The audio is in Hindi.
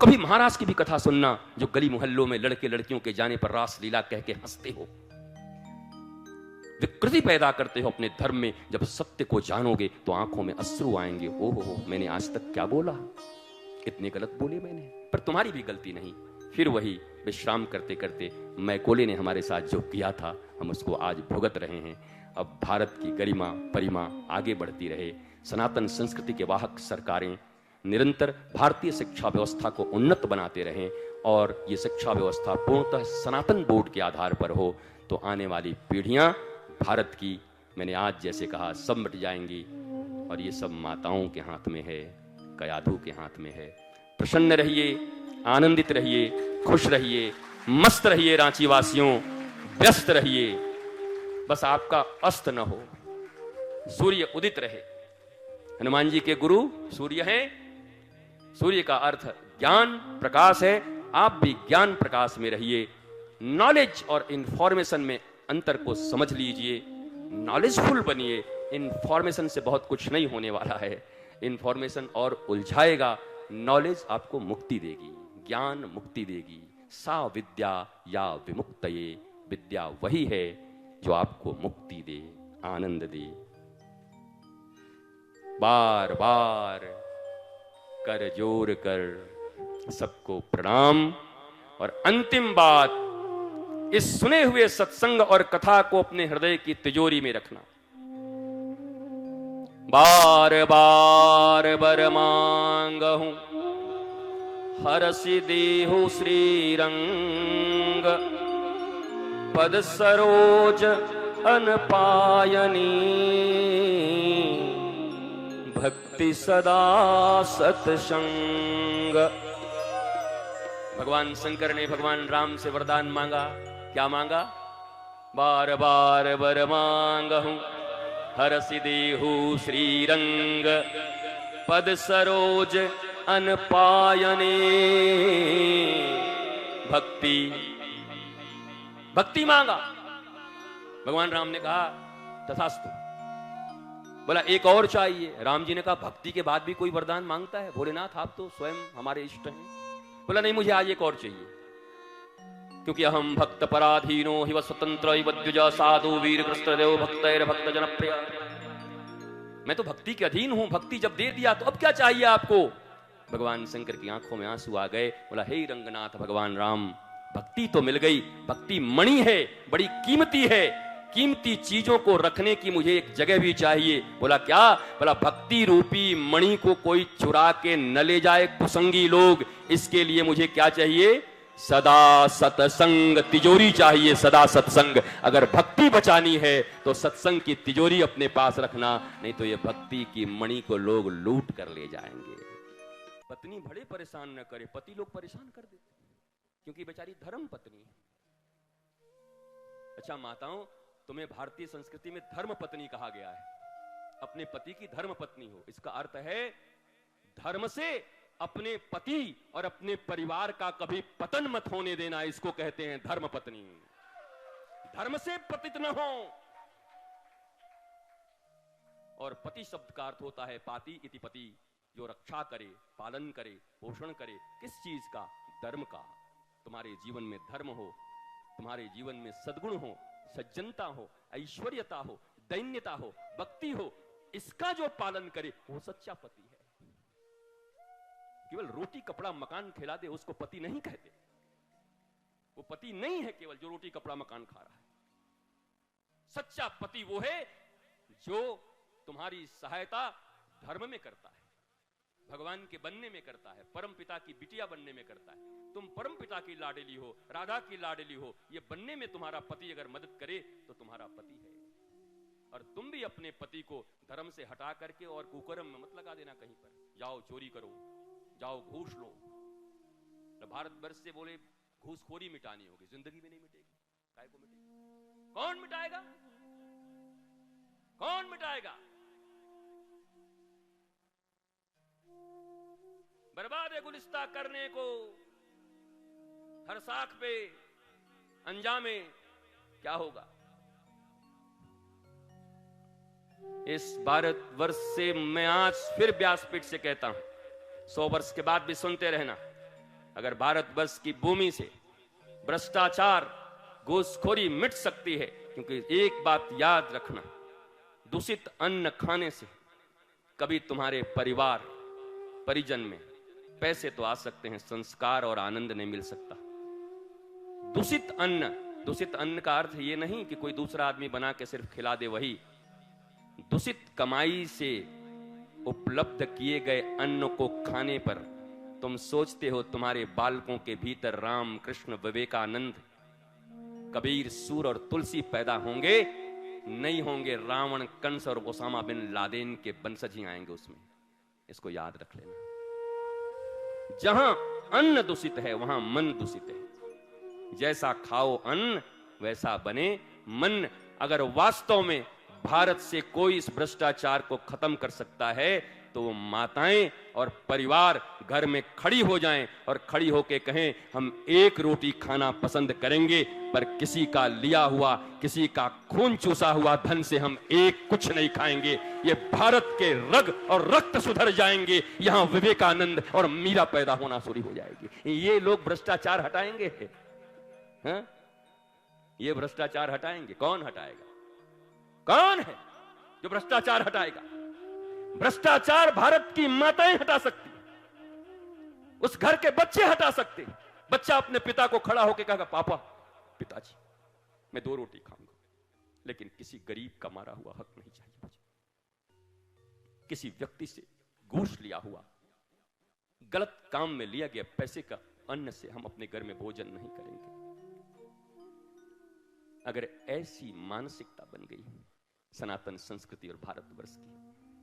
कभी महाराज की भी कथा सुनना, जो गली मोहल्लों में लड़के लड़कियों के जाने पर रास लीला कह के हंसते हो, विकृति पैदा करते हो अपने धर्म में। जब सत्य को जानोगे तो आंखों में अश्रु आएंगे, हो मैंने आज तक क्या बोला, इतने गलत बोले मैंने। पर तुम्हारी भी गलती नहीं। फिर वही विश्राम करते करते मैकोले ने हमारे साथ जो किया था, हम उसको आज भुगत रहे हैं। अब भारत की गरिमा परिमा आगे बढ़ती रहे। सनातन संस्कृति के वाहक सरकारें निरंतर भारतीय शिक्षा व्यवस्था को उन्नत बनाते रहें और ये शिक्षा व्यवस्था पूर्णतः सनातन बोर्ड के आधार पर हो, तो आने वाली पीढ़ियां भारत की, मैंने आज जैसे कहा, सब मिट जाएंगी और ये सब माताओं के हाथ में है, कयाधु के हाथ में है। प्रसन्न रहिए, आनंदित रहिए, खुश रहिए, मस्त रहिए रांची वासियों, व्यस्त रहिए, बस आपका अस्त न हो, सूर्य उदित रहे। हनुमान जी के गुरु सूर्य हैं। सूर्य का अर्थ ज्ञान प्रकाश है। आप भी ज्ञान प्रकाश में रहिए। नॉलेज और इंफॉर्मेशन में अंतर को समझ लीजिए, नॉलेजफुल बनिए। इंफॉर्मेशन से बहुत कुछ नहीं होने वाला है, इंफॉर्मेशन और उलझाएगा। नॉलेज आपको मुक्ति देगी, ज्ञान मुक्ति देगी। सा विद्या या विमुक्तये, विद्या वही है जो आपको मुक्ति दे, आनंद दे। बार बार कर जोर कर सबको प्रणाम। और अंतिम बात, इस सुने हुए सत्संग और कथा को अपने हृदय की तिजोरी में रखना। बार बार बर मांगहूं हरसि देहु श्रीरंग, पद सरोज अनपायनी, भक्ति सदा सत्संग। भगवान शंकर ने भगवान राम से वरदान मांगा। क्या मांगा? बार बार वर मांगहूं हरसि देहु श्रीरंग, पद सरोज अनपायने, भक्ति। भक्ति मांगा। भगवान राम ने कहा तथास्तु। बोला एक और चाहिए। राम जी ने कहा भक्ति के बाद भी कोई वरदान मांगता है? भोलेनाथ आप तो स्वयं हमारे इष्ट हैं। बोला नहीं, मुझे आज एक और चाहिए, क्योंकि अहम भक्त पराधीनो हिव स्वतंत्र द्विज साधु वीर कृष्णदेव भक्तैर भक्त जनप्रिय। मैं तो भक्ति के अधीन हूं, भक्ति जब दे दिया तो अब क्या चाहिए आपको? भगवान शंकर की आंखों में आंसू आ गए। बोला हे रंगनाथ भगवान राम, भक्ति तो मिल गई, भक्ति मणि है, बड़ी कीमती है, कीमती चीजों को रखने की मुझे एक जगह भी चाहिए। बोला क्या? बोला भक्ति रूपी मणि को कोई चुरा के न ले जाए कुसंगी लोग, इसके लिए मुझे क्या चाहिए? सदा सत्संग, तिजोरी चाहिए, सदा सत्संग। अगर भक्ति बचानी है तो सत्संग की तिजोरी अपने पास रखना, नहीं तो ये भक्ति की मणि को लोग लूट कर ले जाएंगे। पत्नी बड़े परेशान न करे, पति लोग परेशान कर देते, क्योंकि बेचारी धर्म पत्नी है। अच्छा माताओं, तुम्हें भारतीय संस्कृति में धर्म पत्नी कहा गया है। अपने पति की धर्म पत्नी हो, इसका अर्थ है धर्म से अपने पति और अपने परिवार का कभी पतन मत होने देना, इसको कहते हैं धर्म पत्नी। धर्म से पतित न हो। और पति शब्द का अर्थ होता है पाति इति पति, जो रक्षा करे, पालन करे, पोषण करे। किस चीज का? धर्म का। तुम्हारे जीवन में धर्म हो, तुम्हारे जीवन में सद्गुण हो, सज्जनता हो, ऐश्वर्यता हो, दैन्यता हो, भक्ति हो, इसका जो पालन करे वो सच्चा पति है। केवल रोटी कपड़ा मकान खिला दे उसको पति नहीं कहते। वो पति नहीं है केवल जो रोटी कपड़ा मकान खा रहा है। सच्चा पति वो है जो तुम्हारी सहायता धर्म में करता है, भगवान के बनने में करता है, परम पिता की बिटिया बनने में करता है। तुम परम पिता की लाडली हो, राधा की लाडली हो, ये बनने में तुम्हारा पति अगर मदद करे तो तुम्हारा पति है। और तुम भी अपने पति को धर्म से हटा करके और कुकर्म में मत लगा देना कहीं पर। जाओ चोरी करो, जाओ घूस लो। तो भारतवर्ष से बोले घूसखोरी मिटानी होगी, जिंदगी में नहीं मिटेगी। काय को मिटेगी? कौन मिटाएगा? कौन मिटाएगा? बर्बाद है गुलिस्ता करने को, हर साख पे अंजामे क्या होगा? इस भारतवर्ष से मैं आज फिर व्यासपीठ से कहता हूं, 100 वर्ष के बाद भी सुनते रहना, अगर भारतवर्ष की भूमि से भ्रष्टाचार, घूसखोरी मिट सकती है, क्योंकि एक बात याद रखना, दूषित अन्न खाने से कभी तुम्हारे परिवार परिजन में पैसे तो आ सकते हैं, संस्कार और आनंद नहीं मिल सकता। दूषित अन्न का अर्थ ये नहीं कि कोई दूसरा आदमी बना के सिर्फ खिला दे, वही दूषित कमाई से उपलब्ध किए गए अन्न को खाने पर तुम सोचते हो तुम्हारे बालकों के भीतर राम, कृष्ण, विवेकानंद, कबीर, सूर और तुलसी पैदा होंगे? नहीं होंगे। रावण, कंस और ओसामा बिन लादेन के वंशज ही आएंगे उसमें। इसको याद रख लेना। जहां अन्न दूषित है वहां मन दूषित है। जैसा खाओ अन्न वैसा बने मन। अगर वास्तव में भारत से कोई इस भ्रष्टाचार को खत्म कर सकता है तो वो माताएं और परिवार घर में खड़ी हो जाएं और खड़ी होके कहें, हम एक रोटी खाना पसंद करेंगे, पर किसी का लिया हुआ, किसी का खून चूसा हुआ धन से हम एक कुछ नहीं खाएंगे। ये भारत के रग और रक्त सुधर जाएंगे। यहां विवेकानंद और मीरा पैदा होना शुरू हो जाएगी। ये लोग भ्रष्टाचार हटाएंगे? हाँ? ये भ्रष्टाचार हटाएंगे? कौन हटाएगा? कौन है जो भ्रष्टाचार हटाएगा? भ्रष्टाचार भारत की माताएं हटा सकती हैं, उस घर के बच्चे हटा सकते हैं। बच्चा अपने पिता को खड़ा होकर कहेगा, पापा, पिताजी, मैं 2 रोटी खाऊंगा, लेकिन किसी गरीब का मारा हुआ हक नहीं चाहिए मुझे। किसी व्यक्ति से घूस लिया हुआ, गलत काम में लिया गया पैसे का अन्न से हम अपने घर में भोजन नहीं करेंगे। अगर ऐसी मानसिकता बन गई सनातन संस्कृति और भारतवर्ष की,